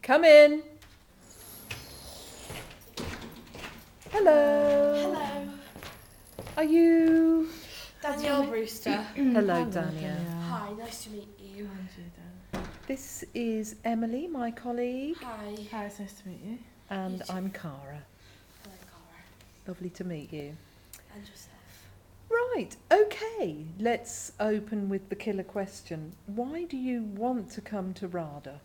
Come in. Hello. Hello. Are you... Danielle Brewster. Hello, Danielle. Hi, nice to meet you. This is Emily, my colleague, Hi. Hi, it's nice to meet you. and You too. I'm Cara. Hello, Cara. Lovely to meet you. And yourself. Right, okay, let's open with the killer question. Why do you want to come to RADA?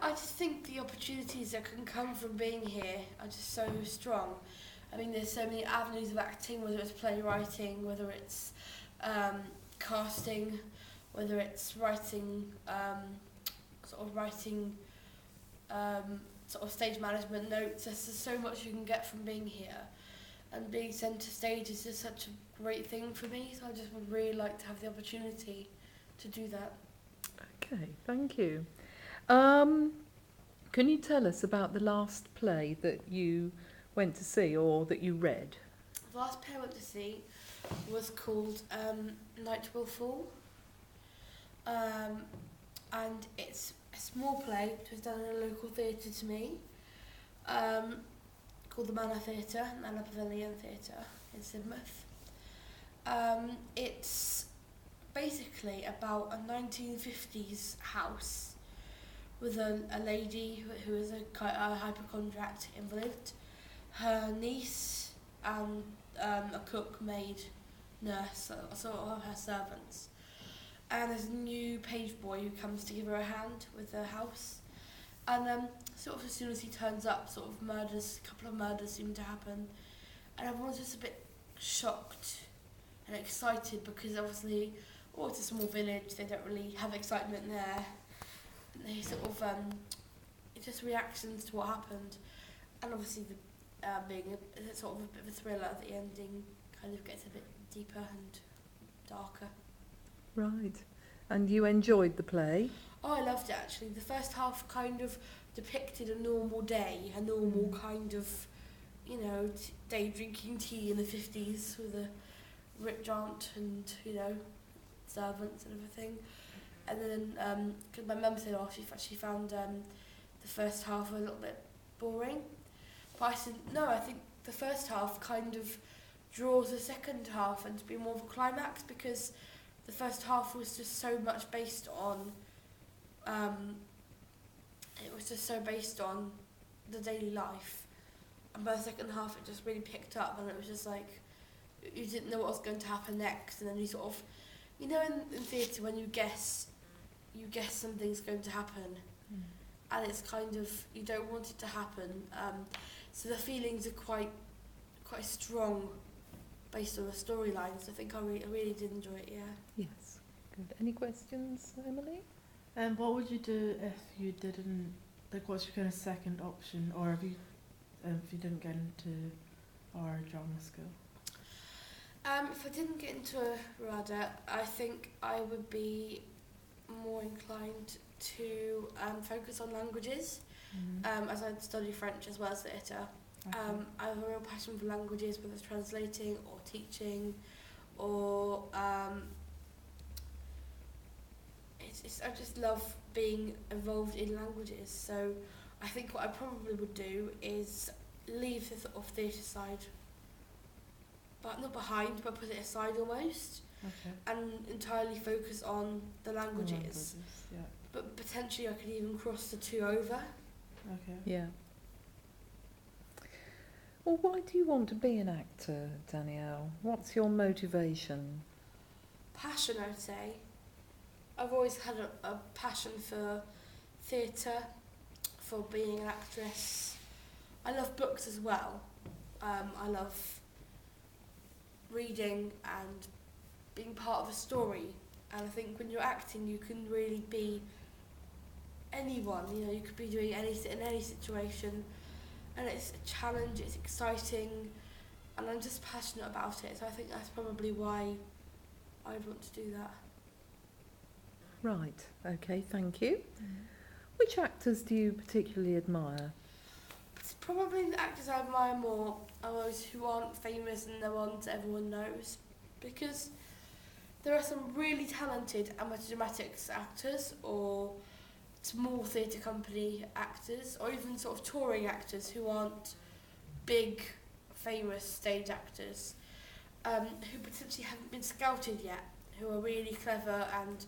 I just think the opportunities that can come from being here are just so strong. I mean, there's so many avenues of acting, whether it's playwriting, whether it's casting, whether it's writing, sort of stage management notes. There's just so much you can get from being here. And being centre stage is just such a great thing for me, so I just would really like to have the opportunity to do that. Okay, thank you. Can you tell us about the last play that you went to see or that you read? The last play I went to see was called Night Will Fall. And it's a small play which was done in a local theatre to me, called the Manor Theatre, Manor Pavilion Theatre in Sidmouth. It's basically about a 1950s house with a lady who is a hypochondriac invalid, her niece, and a cook, maid, nurse, sort of her servants. And there's a new page boy who comes to give her a hand with the house. And sort of as soon as he turns up, sort of a couple of murders seem to happen. And everyone's just a bit shocked and excited because obviously, it's a small village, they don't really have excitement there. And they sort of, it's just reactions to what happened. And obviously being a sort of a bit of a thriller, the ending kind of gets a bit deeper and darker. Right. And you enjoyed the play? Oh, I loved it actually. The first half kind of depicted a normal day, a normal kind of, day drinking tea in the 50s with a rich aunt and, servants and everything. And then, cause my mum said, she found the first half a little bit boring. But I said, no, I think the first half kind of draws the second half and to be more of a climax because the first half was just so much based on the daily life, and by the second half it just really picked up and it was just like you didn't know what was going to happen next, and then you sort of, in theatre when you guess something's going to happen, and it's kind of, you don't want it to happen, so the feelings are quite strong based on the storylines. I think I really did enjoy it, yeah. Yes. Good. Any questions, Emily? And what would you do if you didn't, what's your kind of second option, or if you didn't get into our drama school? If I didn't get into RADA, I think I would be more inclined to focus on languages, as I'd study French as well as theatre. Okay. I have a real passion for languages, whether it's translating or teaching, or I just love being involved in languages. So I think what I probably would do is leave the sort of theatre side, but not behind, but put it aside almost, and entirely focus on the languages. Yeah. But potentially I could even cross the two over. Okay. Yeah. Well, why do you want to be an actor, Danielle? What's your motivation? Passion, I'd say. I've always had a passion for theatre, for being an actress. I love books as well. I love reading and being part of a story. And I think when you're acting, you can really be anyone. You could be doing anything in any situation. And it's a challenge, it's exciting, and I'm just passionate about it. So I think that's probably why I'd want to do that. Right. Okay, thank you. Which actors do you particularly admire? It's probably the actors I admire more are those who aren't famous and the ones everyone knows, because there are some really talented amateur dramatics actors or small theatre company actors, or even sort of touring actors who aren't big, famous stage actors, who potentially haven't been scouted yet, who are really clever and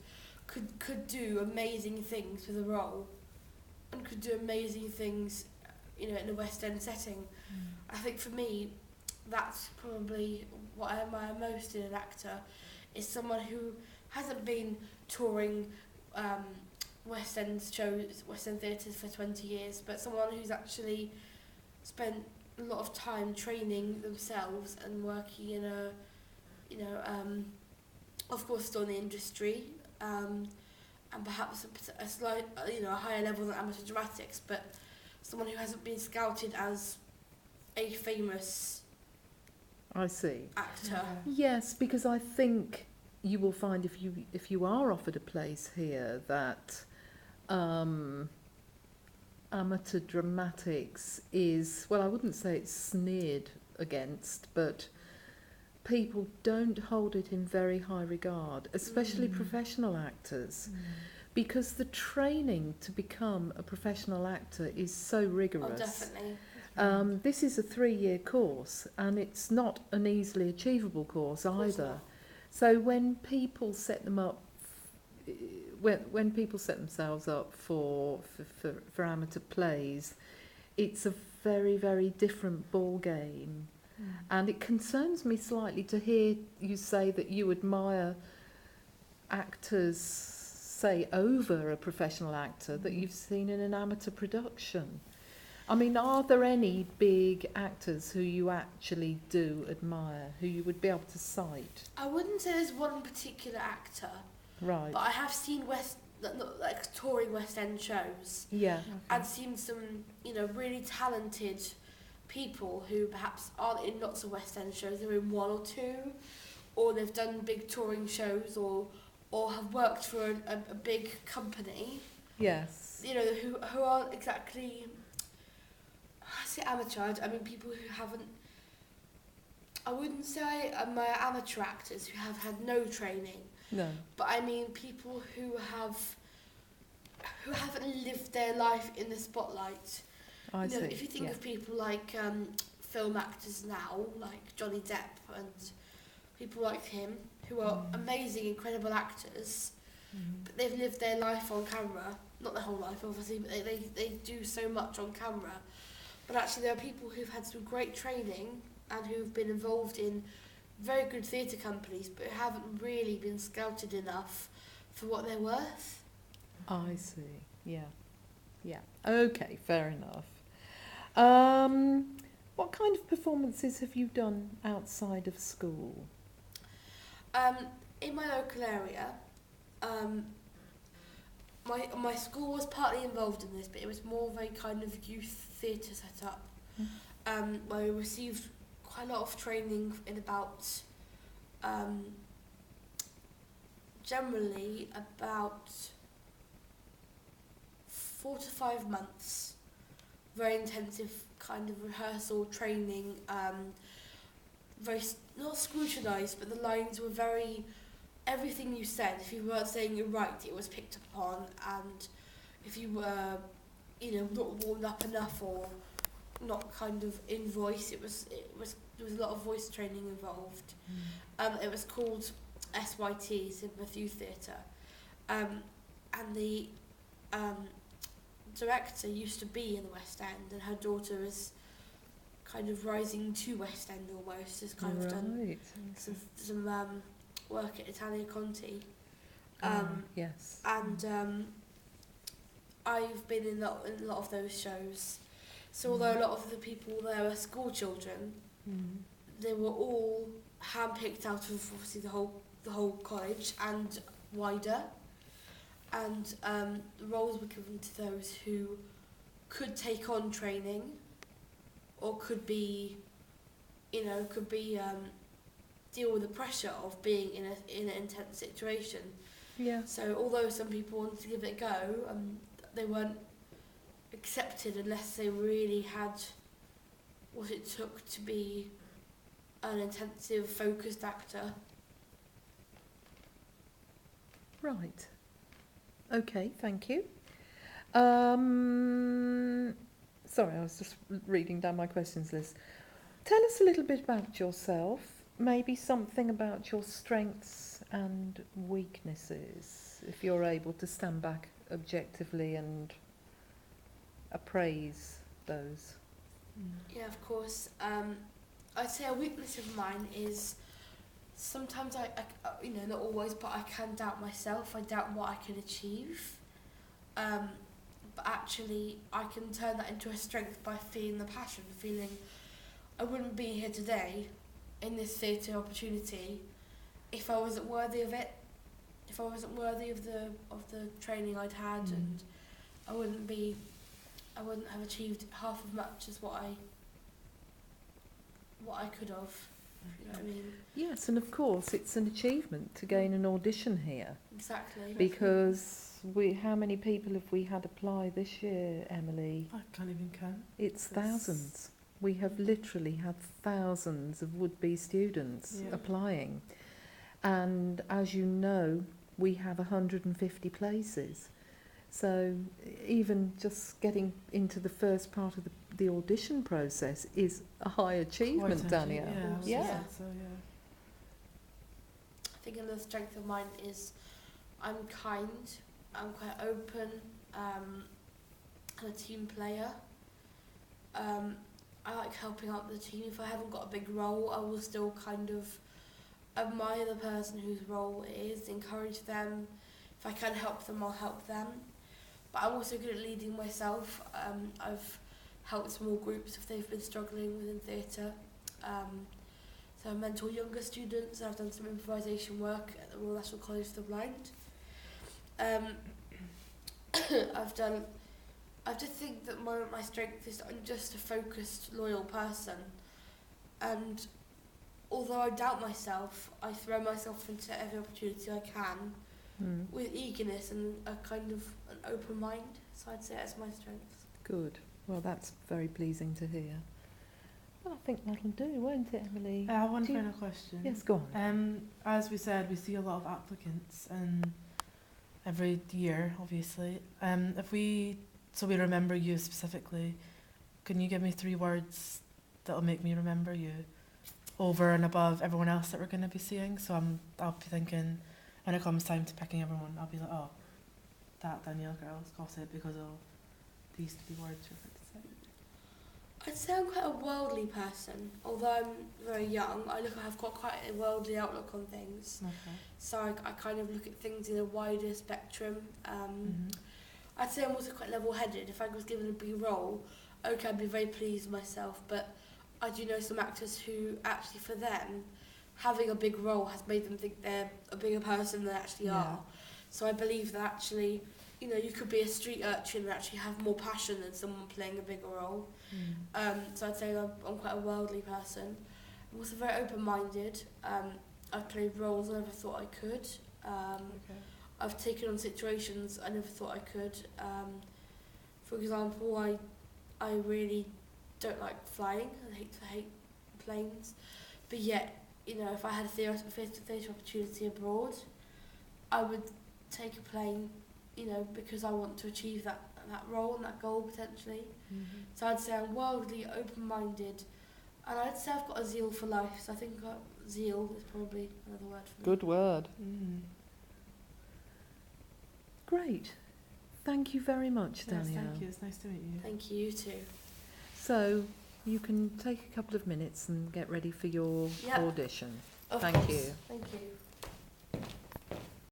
could do amazing things with a role, and could do amazing things, you know, in a West End setting. I think for me, that's probably what I admire most in an actor, is someone who hasn't been touring West End shows, West End theatres for 20 years, but someone who's actually spent a lot of time training themselves and working in a, you know, of course still in the industry, and perhaps a slight, you know, a higher level than amateur dramatics, but someone who hasn't been scouted as a famous I see. actor. Yes, because I think you will find if you are offered a place here that amateur dramatics is, well, I wouldn't say it's sneered against, but people don't hold it in very high regard, especially professional actors, because the training to become a professional actor is so rigorous. Oh, definitely. This is a 3-year course, and it's not an easily achievable course either. So when people set them up, when people set themselves up for amateur plays, it's a very, very different ball game. And it concerns me slightly to hear you say that you admire actors, say, over a professional actor that you've seen in an amateur production. I mean, are there any big actors who you actually do admire, who you would be able to cite? I wouldn't say there's one particular actor, Right. but I have seen like touring West End shows, Yeah. and seen some, you know, really talented people who perhaps aren't in lots of West End shows. They're in one or two, or they've done big touring shows, or have worked for a big company. Yes. You know, who aren't exactly, I say amateur, I mean people who haven't, I wouldn't say I admire amateur actors who have had no training, No. but I mean people who haven't lived their life in the spotlight. I You know, see. if you think of people like film actors now, like Johnny Depp and people like him, who are amazing, incredible actors, but they've lived their life on camera. Not their whole life, obviously, but they do so much on camera. But actually there are people who've had some great training and who've been involved in very good theatre companies, but who haven't really been scouted enough for what they're worth. I see. Yeah. Yeah. Okay, fair enough. What kind of performances have you done outside of school? In my local area, my school was partly involved in this, but it was more of a kind of youth theatre setup, where we received quite a lot of training in about, generally about 4 to 5 months. Very intensive kind of rehearsal training, very not scrutinised, but the lines were very, everything you said, if you weren't saying it right, it was picked up on, and if you were, you know, not warmed up enough or not kind of in voice, there was a lot of voice training involved. It was called SYT, Sympathy Youth Theatre, and the director used to be in the West End, and her daughter is kind of rising to West End almost, has kind of done some work at Italia Conti. Yes. And I've been in a lot of those shows. So although a lot of the people there were school children, they were all handpicked out of obviously the whole college and wider. And the roles were given to those who could take on training, or could be, deal with the pressure of being in an intense situation. Yeah. So although some people wanted to give it a go, they weren't accepted unless they really had what it took to be an intensive, focused actor. Right. Okay, thank you. Sorry, I was just reading down my questions list. Tell us a little bit about yourself, maybe something about your strengths and weaknesses, if you're able to stand back objectively and appraise those. Yeah, of course. I'd say a weakness of mine is sometimes not always, but I can doubt myself. I doubt what I can achieve. But actually, I can turn that into a strength by feeling the passion, feeling I wouldn't be here today in this theatre opportunity if I wasn't worthy of it. If I wasn't worthy of the training I'd had, and I wouldn't have achieved half as much as what I could have. You know what I mean? Yes, and of course it's an achievement to gain an audition here, Exactly. because how many people have we had apply this year, Emily? I can't even count. It's thousands. We have literally had thousands of would-be students applying. And as you know, we have 150 places. So even just getting into the first part of the audition process is a high achievement, Danielle. Yeah. So, yeah. I think another strength of mine is I'm kind, I'm quite open, and a team player. I like helping out the team. If I haven't got a big role, I will still kind of admire the person whose role it is, encourage them. If I can help them, I'll help them. But I'm also good at leading myself. I've helped small groups if they've been struggling within theatre. So I mentor younger students. I've done some improvisation work at the Royal National College for the Blind. I just think that my strength is I'm just a focused, loyal person. And although I doubt myself, I throw myself into every opportunity I can with eagerness and a kind of an open mind. So I'd say that's my strength. Good. Well, that's very pleasing to hear. Well, I think that'll do, won't it, Emily? I have one final question. Yes, go on. As we said, we see a lot of applicants every year, obviously. So we remember you specifically. Can you give me 3 words that'll make me remember you over and above everyone else that we're going to be seeing? So I'll be thinking, when it comes time to picking everyone, I'll be like, oh, that Danielle girl's got it because of these 3 words you're going to say. I'd say I'm quite a worldly person. Although I'm very young, I've got quite a worldly outlook on things. Okay. So I kind of look at things in a wider spectrum. I'd say I'm also quite level-headed. If I was given a big role, okay, I'd be very pleased with myself, but I do know some actors who actually, for them, having a big role has made them think they're a bigger person than they actually are. So I believe that actually, you could be a street urchin and actually have more passion than someone playing a bigger role. So I'd say I'm quite a worldly person. I'm also very open-minded. I've played roles I never thought I could. I've taken on situations I never thought I could. For example, I really don't like flying. I hate planes. But yet, if I had a theatre opportunity abroad, I would take a plane, because I want to achieve that role and that goal potentially. So I'd say I'm worldly, open-minded, and I'd say I've got a zeal for life. So I think zeal is probably another word for me. Good word. Great. Thank you very much, Danielle. Yes, thank you. It's nice to meet you. Thank you, you too. So you can take a couple of minutes and get ready for your audition. Of Thank course. you. Thank you.